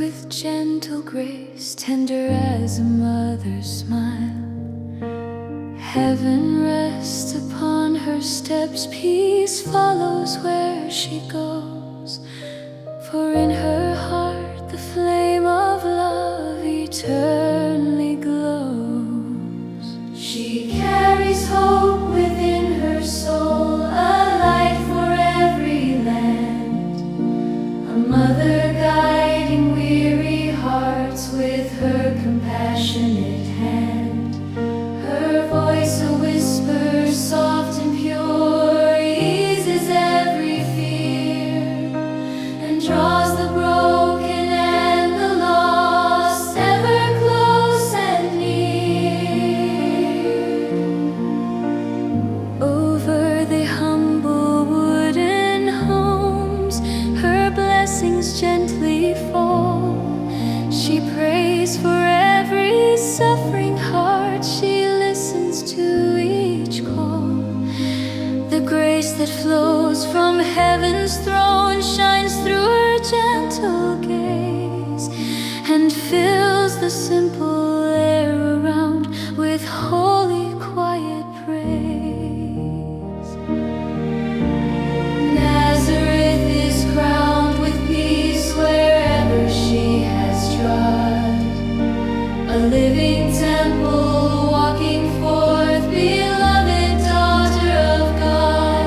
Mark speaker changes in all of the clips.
Speaker 1: with gentle grace, tender as a mother's smile. Heaven rests upon her steps, peace follows where she goes. For in her heart the flame of love eternally glows. She carries hope within her soul, a light for every land, a mother guiding weary hearts with her compassionate hand. Her voice a whisper soft and pure eases every fear and draws the broken and the lost ever close and near. Over the humble wooden homes her blessings gently fall. She prays for every suffering heart, she listens to each call. The grace that flows from heaven's throne shines through her gentle gaze and fills the simple air around with holy quiet praise. Nazareth is crowned with peace wherever she has trod, a living temple walking forth, beloved daughter of God.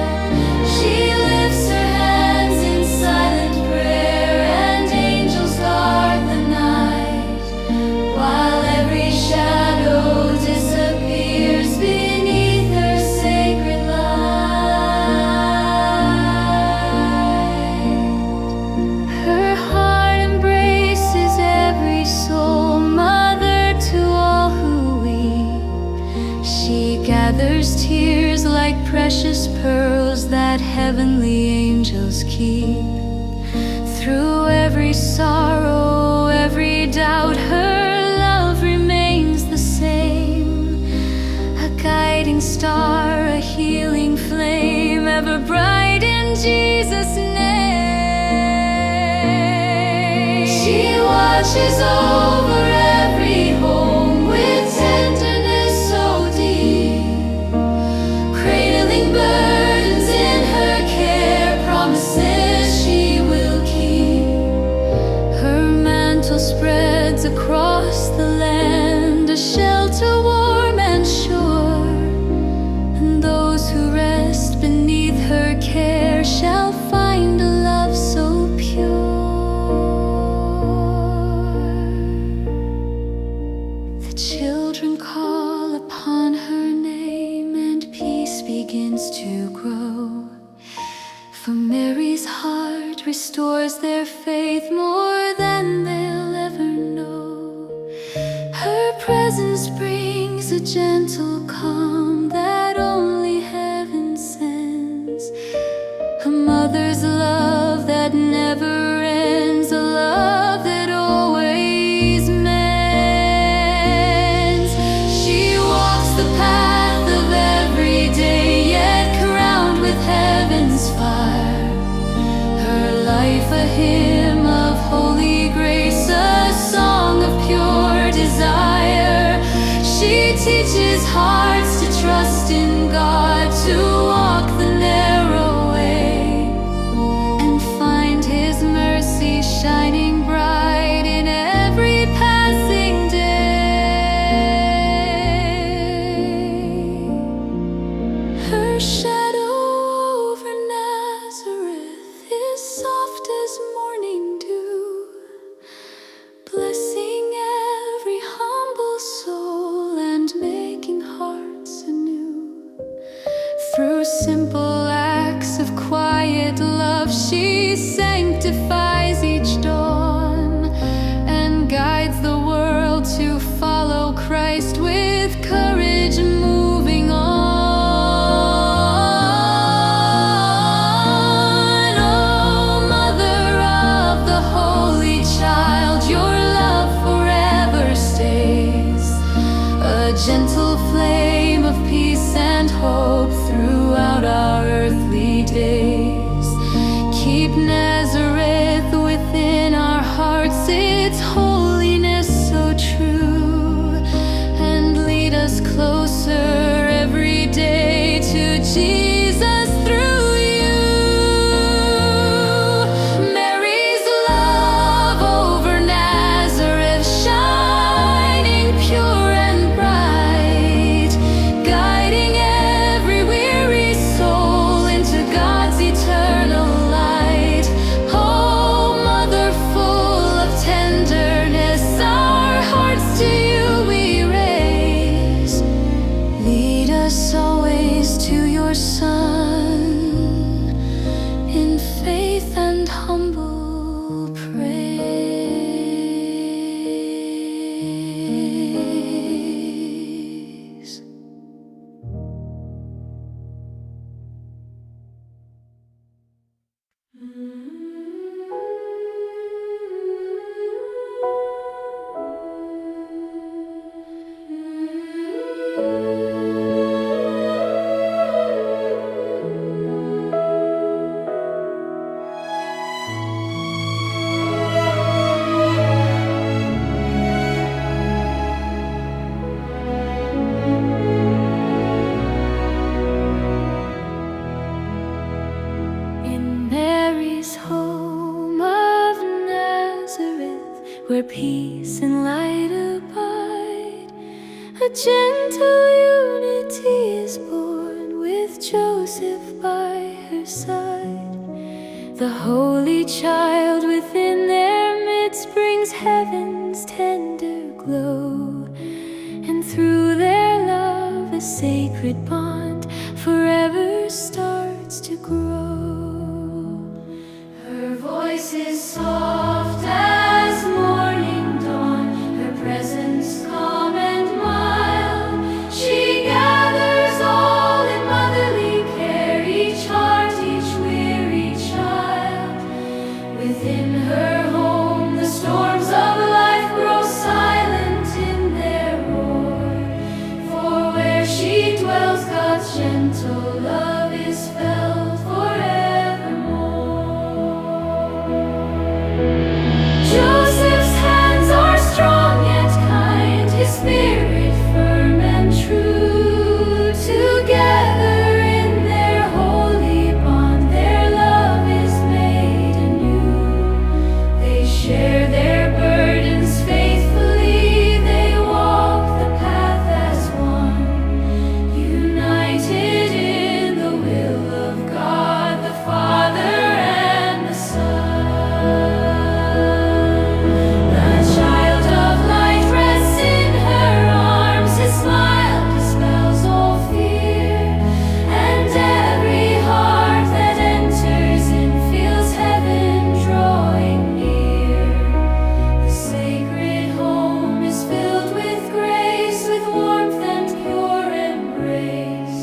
Speaker 1: She lifts her hands in silent prayer and angels guard the night, while every shadow disappears beneath her sacred light. Her heart embraces every soul, mother to all who weep. She gathers tears like precious pearls that heavenly angels keep. Through every sorrow, every doubt, her love remains the same, a guiding star, a healing flame, ever bright in Jesus' name. She watches over every home with tenderness so deep, cradling burdens in her care, promises she will keep. Her mantle spreads across the land, a shelter warm and sure, and those who rest beneath her care shall find a love so pure. The children call upon her name and peace begins to grow. For Mary's heart restores their faith more than they'll ever know. Her presence brings a gentle calm that only heaven sends, a mother's love that never ends, a love that always mends. She walks the path of every day, yet crowned with heaven's fire. Her life a hymn of holy grace, a song of pure desire. She teaches hearts to trust in God, to walk the narrow way and find His mercy shining bright in every passing day. Her shadow over Nazareth is soft as morning dew, blessing every humble soul and making hearts anew. Through simple acts of quiet love, she sanctifies each dawn and guides the world to follow Christ with courage, moving on. Oh, Mother of the Holy Child, your love forever stays, a gentle flame of peace and hope throughout our earthly days. Keep Nazareth with your Son in faith and humble praise. In Mary's home of Nazareth, where peace and light abide, a gentle unity is born with Joseph by her side. The Holy Child within their midst brings heaven's tender glow, and through their love a sacred bond forever starts to grow. Her voice is soft as morning dawn, her presence calm and mild. She gathers all in motherly care, each heart, each weary child. Within her home the storms of life grow silent in their roar, for where she dwells God's gentle love is felt forevermore. Joseph's hands are strong yet kind, his spirit firm and true. Together in their holy bond, their love is made anew. They share their burdens faithfully, they walk the path as one, united in the will of God the Father and the Son. The child of light rests in her arms, his smile dispels all fear, and every heart that enters in feels heaven drawing near. The sacred home is filled with grace, with warmth and pure embrace,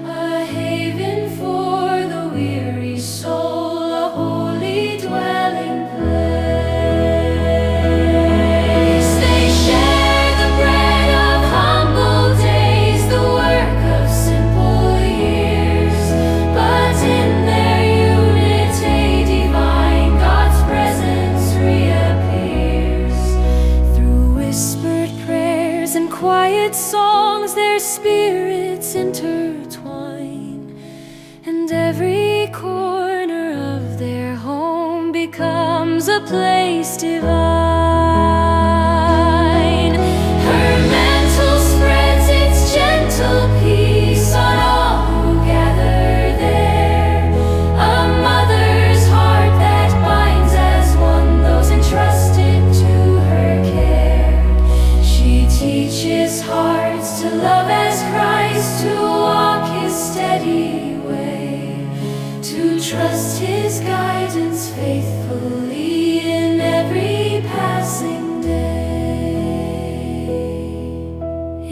Speaker 1: a haven for the weary soul, a holy dwelling place. They share the bread of humble days, the work of simple years, but in their unity divine, God's presence reappears. Through whispered prayers and quiet songs, their spirits intertwine, and every corner of their home becomes a place divine. Her mantle spreads its gentle peace on all who gather there, a mother's heart that binds as one those entrusted to her care. She teaches hearts to love as Christ, to walk his steady way, to trust his guidance faithfully in every passing day.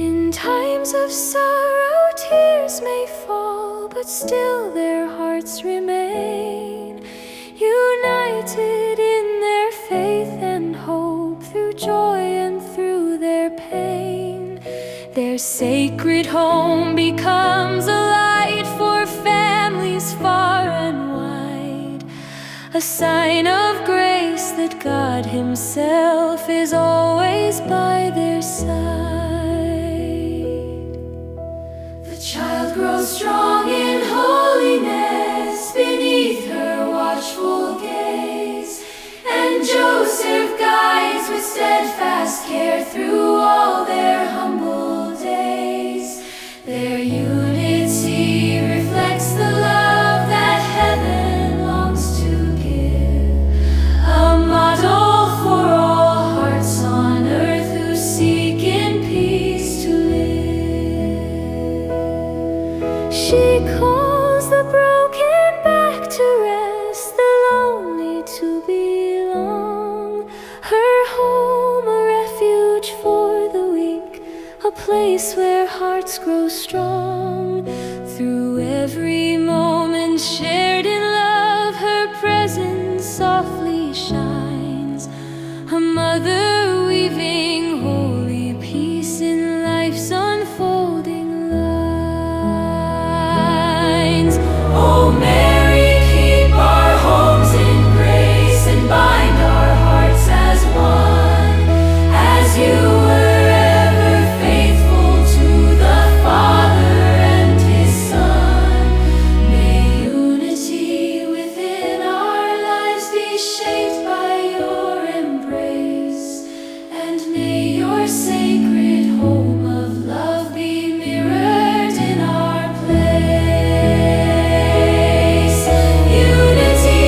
Speaker 1: In times of sorrow tears may fall, but still their hearts remain united in their faith and hope, through joy and through their pain. Their sacred home becomes a light for families far and wide, a sign of grace that God himself is always by their side. The child grows strong in holiness beneath her watchful gaze, and Joseph guides with steadfast care through all their humble days. Their unity reflects the love that heaven longs to give, a model for all hearts on earth who seek in peace to live. She calls calls the broken back to rest, the lonely to belong. Her home, a refuge for the weak, a place where hearts grow strong. Through every moment shared in love, her presence softly shines. A mother weaving holy peace in life's unfolding lines. Oh Mary, keep our homes in grace and bind our hearts as one, as you were ever faithful to the Father and His Son. May unity within our lives be shaped by your embrace, and may your sacred home of love be mirrored in our place. Unity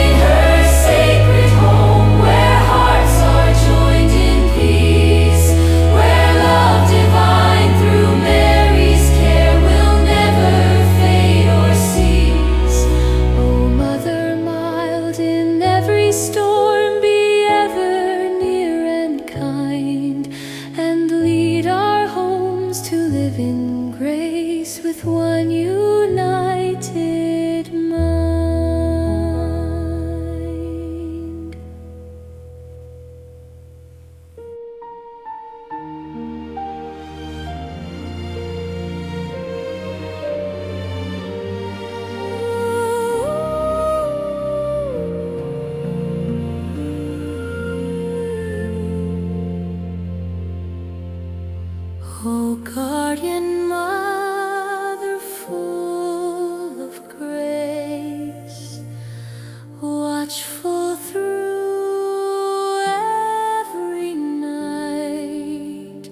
Speaker 1: in her sacred home, where hearts are joined in peace, where love divine through Mary's care will never fade or cease. Oh Mother mild, in every storm be ever near and kind, and lead our homes to live in grace with one united mind. Oh guardian mother, full of grace, watchful through every night,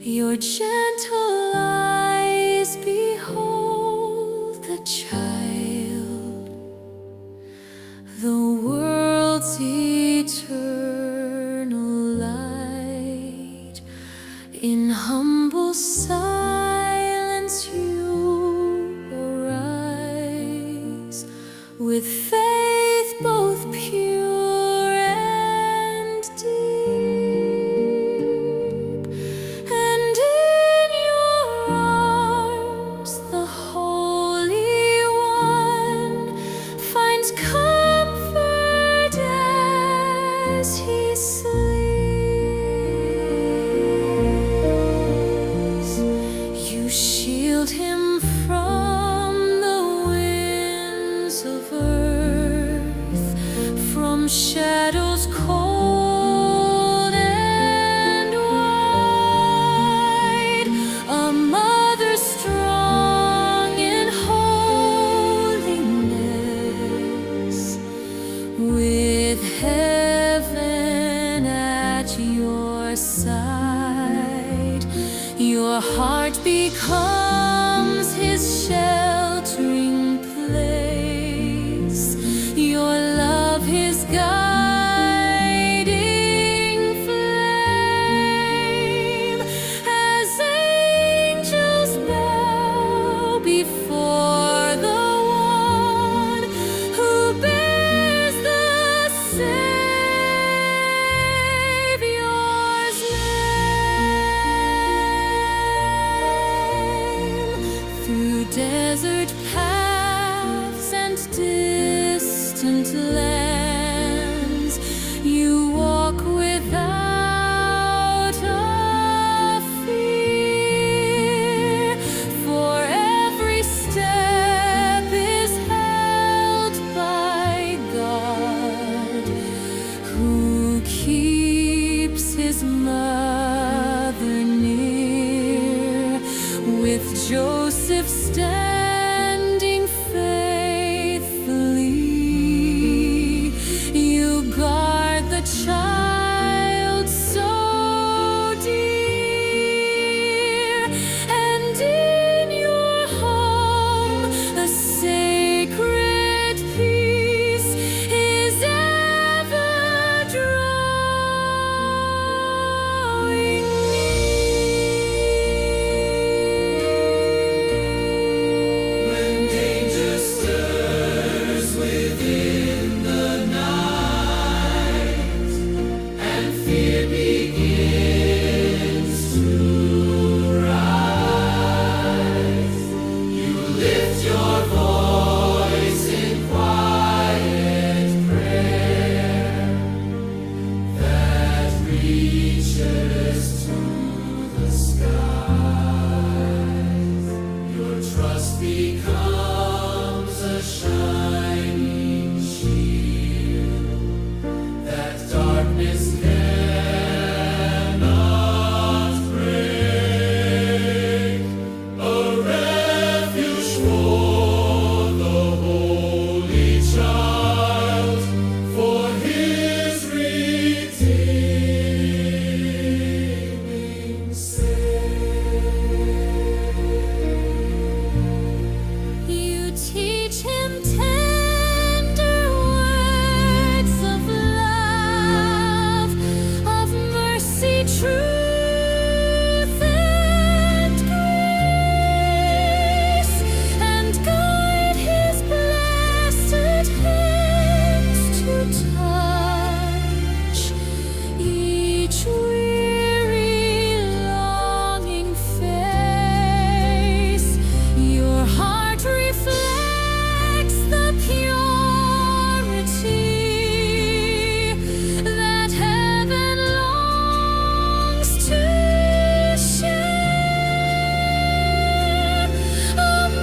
Speaker 1: your gentle eyes behold the child, the world's eternal light. In humble silence you arise, with faith both pure and deep, and in your arms the Holy One finds comfort as he sleeps. You shield him from the winds of earth, from shadows cold and wide. A mother strong in holiness, with heaven at your side. Your heart becomes his sheltering place, your love his guiding flame. As angels bow before the one who bears the Savior's name. Through desert paths and distant lands, you walk without a fear, for every step is held by God, who keeps his mother near, with Joseph standing faithfully. You guard the child so dear, and in your home a sacred peace is ever drawing near. trust becomes a shining shield that darkness cannot break. A refuge for the Holy Child, for His redeeming sake. You teach him tender words of love, of mercy, truth, and grace, and guide his blessed hands to touch each weary, longing face. Your heart reflects the purity that heaven longs to share. A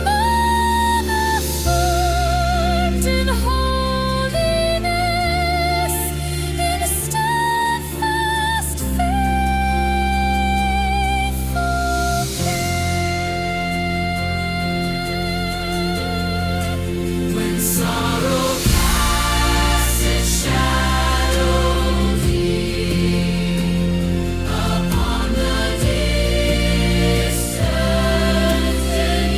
Speaker 1: mother formed in holiness, in steadfast, faithful care. When sorrow casts its shadow deep upon the distant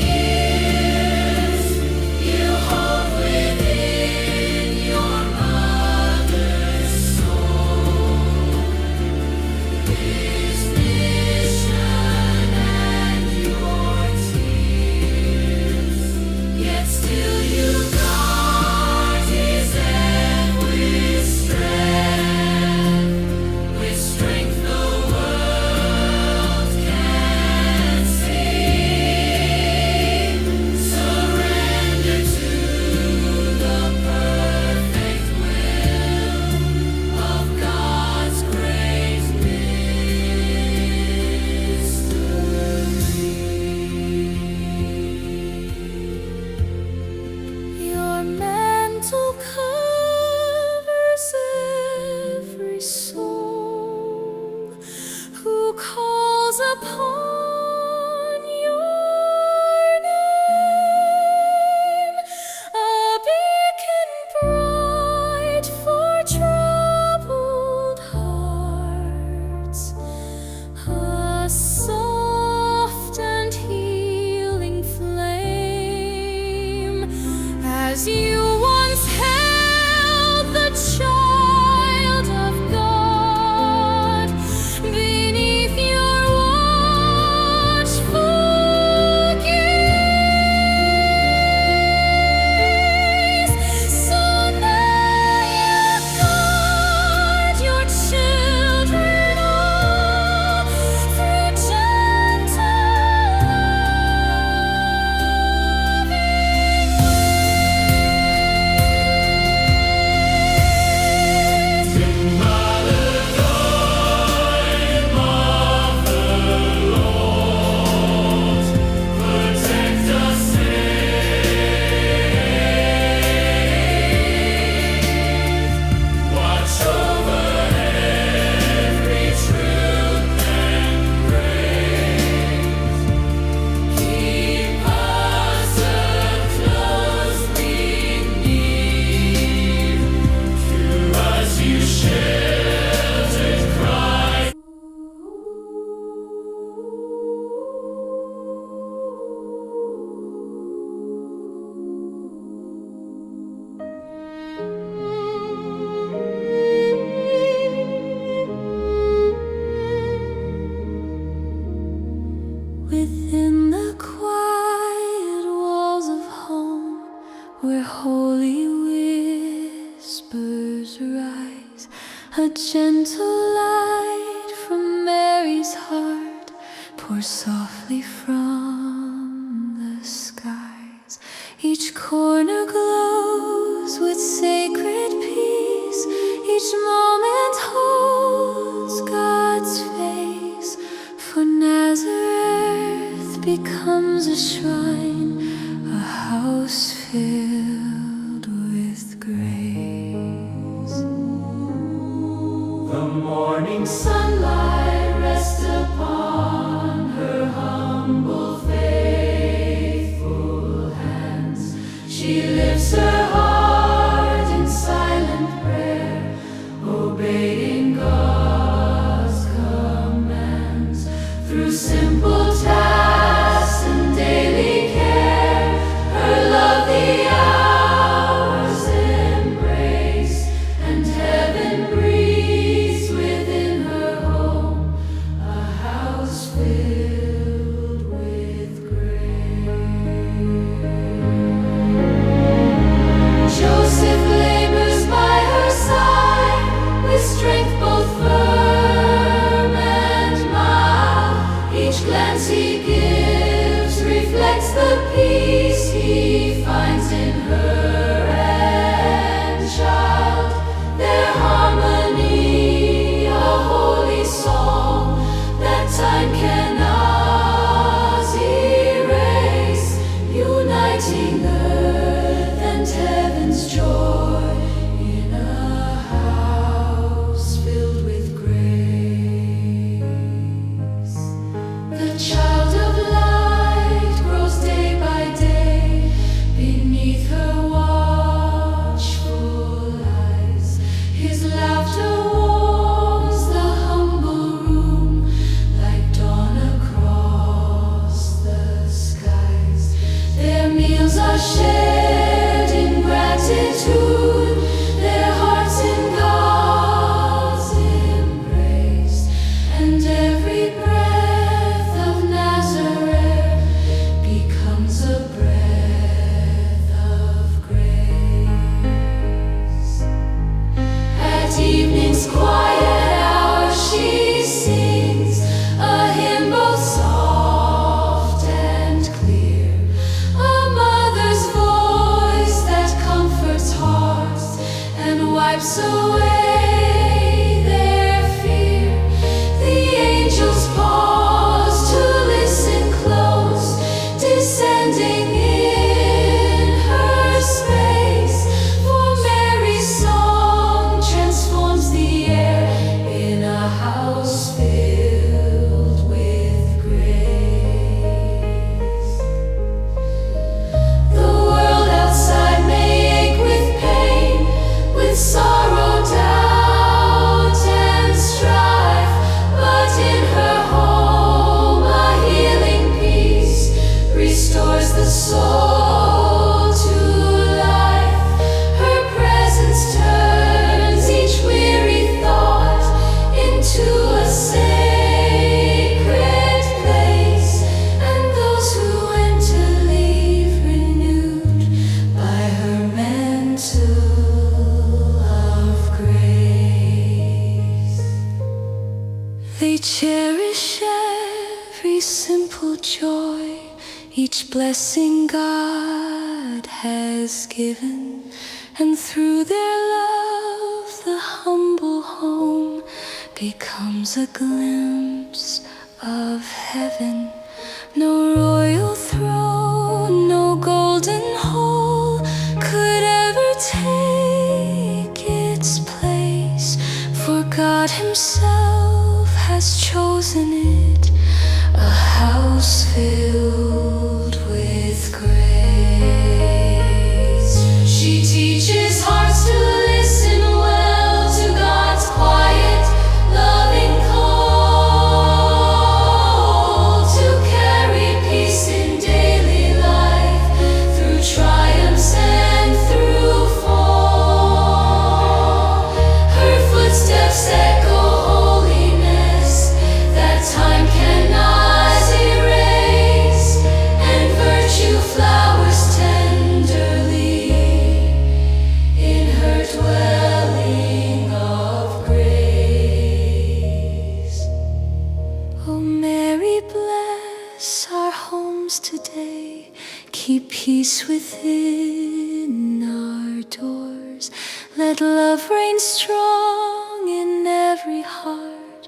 Speaker 1: years, you hold within your mother's soul His mission and your tears. Yet still you guard His end with strength the world can see. Surrender to the perfect will of God's great mystery. Your mantle covers every soul who calls upon your name, a beacon bright for troubled hearts, a soft and healing flame, as you once held the child of God beneath your watchful gaze. So now you guard your children all through gentle, loving within the quiet walls of home, where holy whispers rise, a gentle light from Mary's heart pours softly from the skies. Each corner glows with sacred peace, each moment holds God's face, for Nazareth becomes a shrine filled with grace.
Speaker 2: The morning sunlight rests upon her humble, faithful hands. She lifts her heart in silent prayer, obeying God's commands. Through simple tasks and daily care, her love the hours embrace, and heaven breathes within her home, a house filled with grace. Joseph labors by her side, with strength both firm and mild. Each glance he gives reflects the peace he finds in her and child. Their harmony, a holy song that time cannot erase, uniting earth and heaven's joy in a house filled with grace. The child of light grows day by day beneath her watchful eyes. His laughter warms the humble room like dawn across the skies. Their meals are shared in gratitude, their hearts in God's embrace, and every breath of Nazareth becomes a breath of grace. At evening's quiet hour she sings a hymn both soft and clear, a mother's voice that comforts hearts and wipes away their fear. The angels pause to listen close, descending in her space. For Mary's song transforms the air in a house filled with grace. The world outside may ache with pain, with sorrow, doubt, and strife, but in her home a healing peace restores the soul to life. Her presence turns each weary thought into a sacred place, and those who enter leave renewed by her mantle of grace. They cherish every simple joy, each blessing God has given, and through their love the humble home becomes a glimpse of heaven. No royal throne, no golden hall could ever take its place, for God Himself has chosen it, a house filled with grace. She teaches hearts to listen well to God's quiet, loving call, to carry peace in daily life, through triumphs and through fall. Her footsteps echo holiness that time cannot erase, and virtue flowers tenderly in her dwelling of grace. Oh Mary, bless our homes today, keep peace within our doors. Let love reign strong in every heart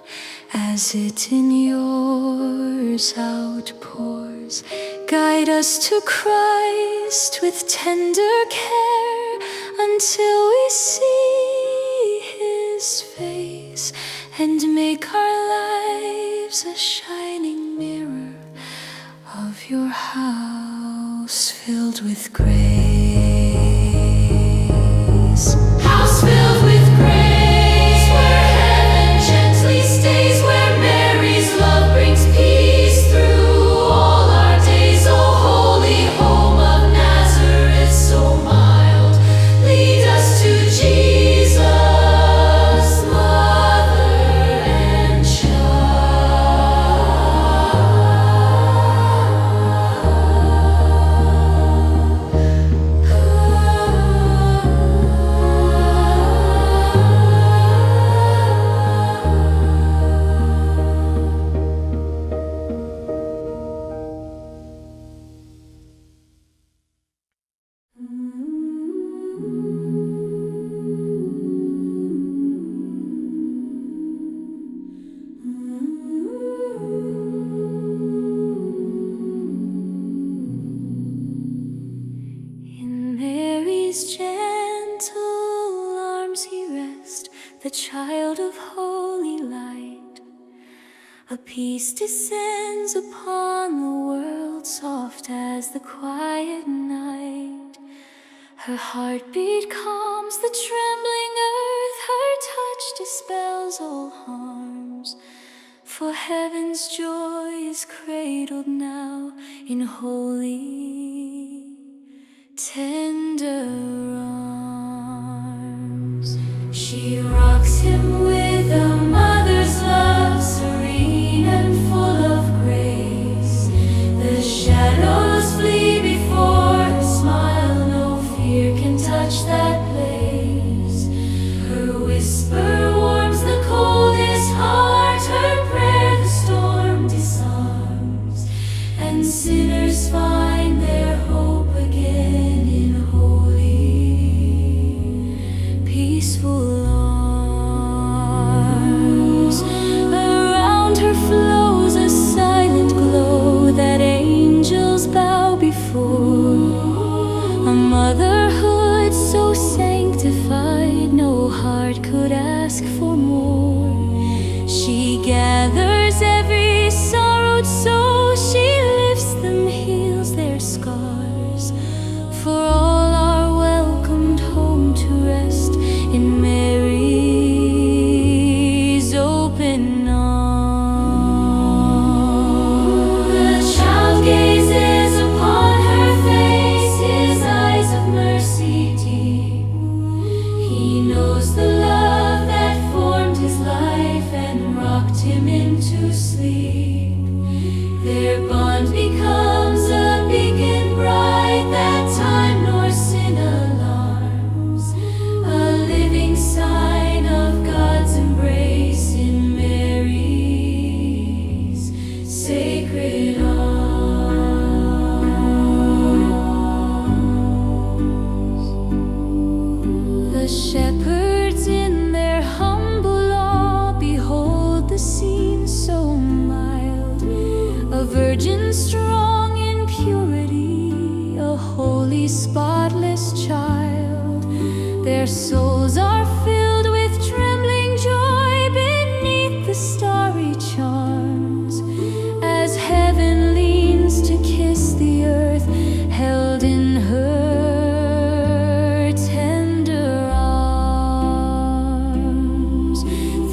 Speaker 2: as it in yours outpours.
Speaker 1: Guide us to Christ with tender care until we see His face, and make our lives a shining mirror of your house filled with grace.
Speaker 2: House filled with grace, where heaven gently stays, where Mary's love brings peace through all our days. O holy home of Nazareth, so mild, lead us to Jesus, mother and
Speaker 1: In Mary's gentle arms he rests, the child of holy light. A peace descends upon the world, soft as the quiet night. Her heartbeat calms the trembling earth, her touch dispels all harms. For heaven's joy is cradled now in holy, tender arms.
Speaker 2: she rocks him with a mother's love, serene and full of grace. The shadows flee before her smile, no fear can touch that place. Her whisper warms the coldest heart, her prayer the storm disarms, and sinners find their hope again in holy,
Speaker 1: Peaceful arms. Around her flows a silent glow that angels bow before. A motherhood so sanctified, no heart could ask for more. She gathers every sorrowed soul, she lifts them, heals their scars. For all are welcomed home to rest in Mary's open arms.
Speaker 2: the child gazes upon her face, his eyes of mercy deep. He knows the love that formed his life and rocked him into sleep. Their bond becomes a beacon bright that time nor sin alarms, a living sign of God's embrace in Mary's sacred arms.
Speaker 1: The shepherds in their humble awe behold the scene so mild. A virgin strong in purity, a holy spotless child. Their souls are filled with trembling joy beneath the starry charms, as heaven leans to kiss the earth, held in her tender arms.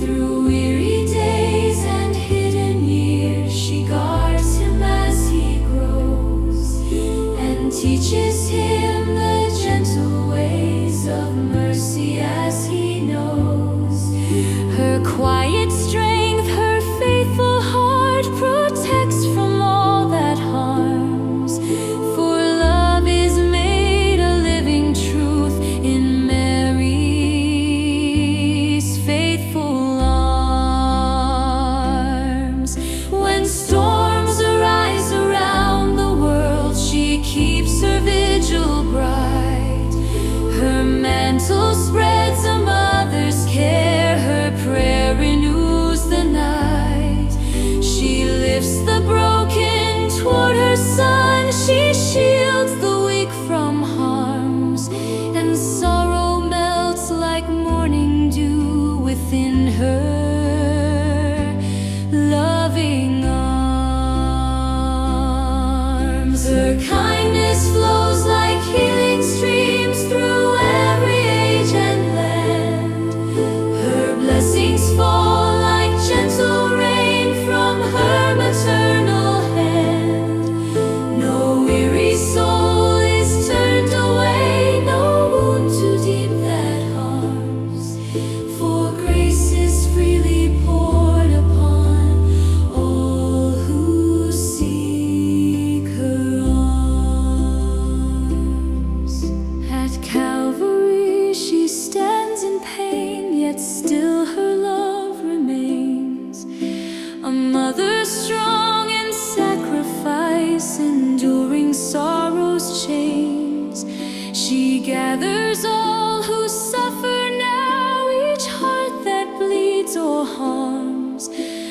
Speaker 2: Through weary days and hidden years, she guards him as he grows, and teaches him the gentle ways of mercy as he knows.
Speaker 1: Her quiet strength, her faithful heart protects from all that harms. For love is made a living truth in Mary's faithful arms.
Speaker 2: When storms arise around the world, she keeps her vigil bright. Her mantle spreads a mother's care, her prayer renews the night. She lifts the broken toward her Son,
Speaker 1: gathers all who suffer now, each heart that bleeds or harms,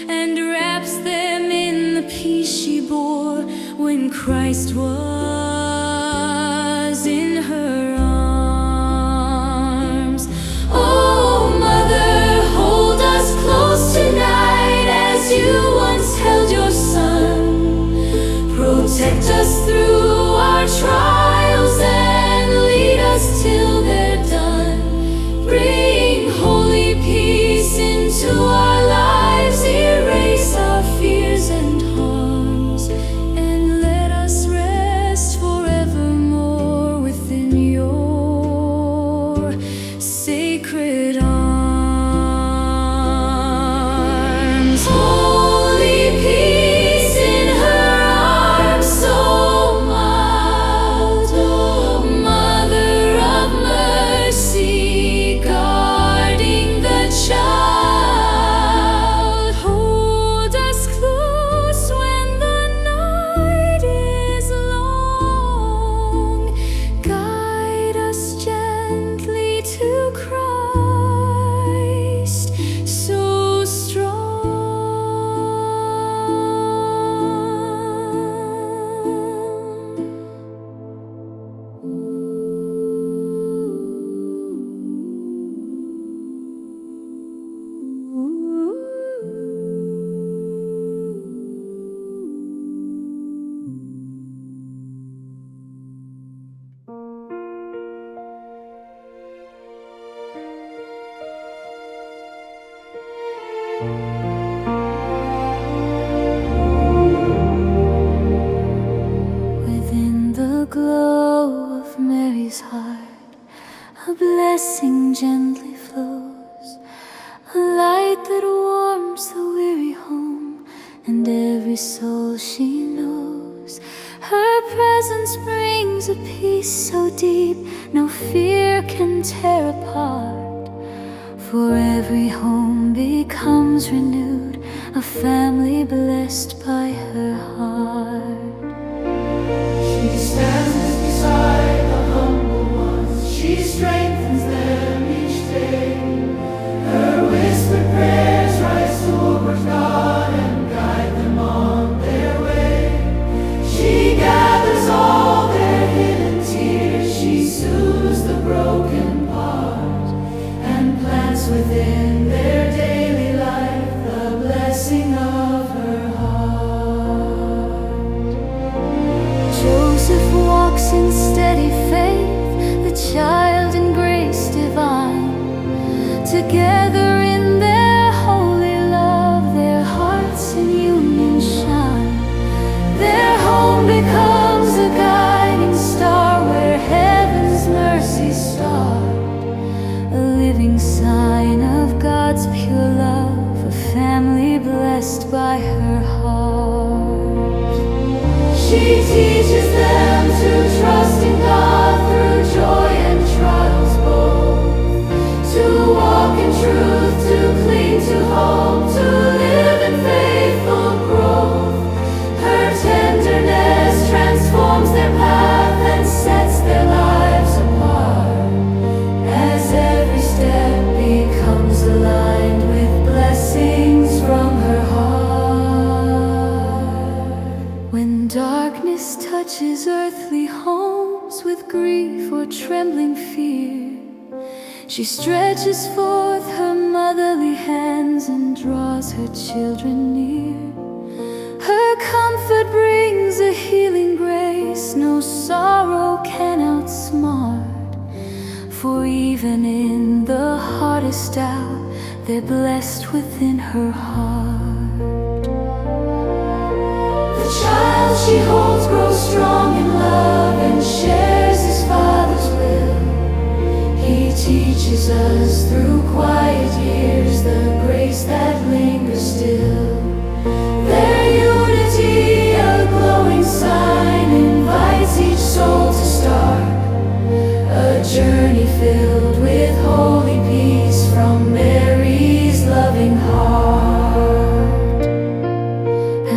Speaker 1: and wraps them in the peace she bore when Christ was in her arms. Oh, Mother, hold us close tonight as you once held your Son. Protect us through our trials and lead us till they're done. Bring holy peace into our lives, erase our fears and harms, and let us rest forevermore within your sacred arms. Holy peace in her arms, so mild. Oh, Mother of mercy, guarding the child. Hold us close when the night is long. Guide us gently to Christ, so within the glow of Mary's heart, a blessing gently flows, a light that warms the weary home and every soul she knows. Her presence brings a peace so deep no fear can tear apart, for every home becomes renewed, a family blessed by her heart.
Speaker 2: She stands beside the humble ones, she strengthens them each day. Her whispered prayers rise toward God and guide them on their way. She gathers all their hidden tears, she soothes the broken heart, and plants within their daily life the blessing of her heart.
Speaker 1: Joseph walks in steady faith, the child in grace divine. Together in their holy love, their hearts in union shine. Their home becomes a guiding star where heaven's mercies start, a living sign of God's pure love, a family blessed by her heart.
Speaker 2: She teaches them to trust in God through joy and trials both, to walk in truth, to cling to hope, to live in faithful growth. Her tenderness transforms their path and sets their lives apart, as every step becomes aligned with blessings from her heart. When darkness touches earthly homes with grief or trembling fear, she stretches forth her motherly hands and draws her children near. Her comfort brings a healing grace no sorrow can outsmart, for even in the hardest hour they're blessed within her heart. The child she holds grows strong in love and shares his father's will. He teaches us through quiet years the grace that lingers still. Their unity, a glowing sign, invites each soul to start a journey filled with holy peace from Mary's loving heart.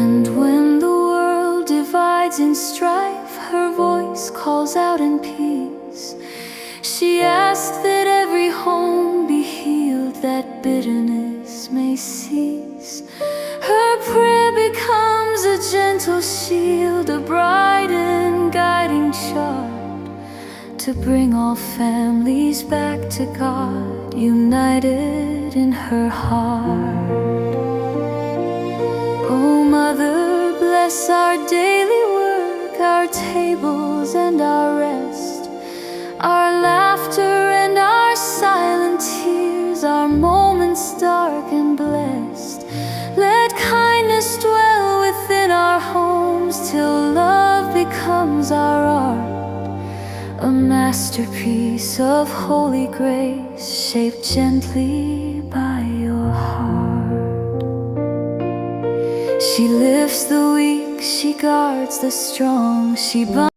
Speaker 1: And when the world divides in strife, her voice calls out in peace. She She asks that every home be healed, that bitterness may cease. Her prayer becomes a gentle shield, a bright and guiding chart, to bring all families back to God, united in her heart. Oh Mother, bless our daily work, our tables and our rest, our laughter and our silent tears, our moments dark and blessed. Let kindness dwell within our homes till love becomes our art, a masterpiece of holy grace, shaped gently by your heart. She lifts the weak, she guards the strong, she binds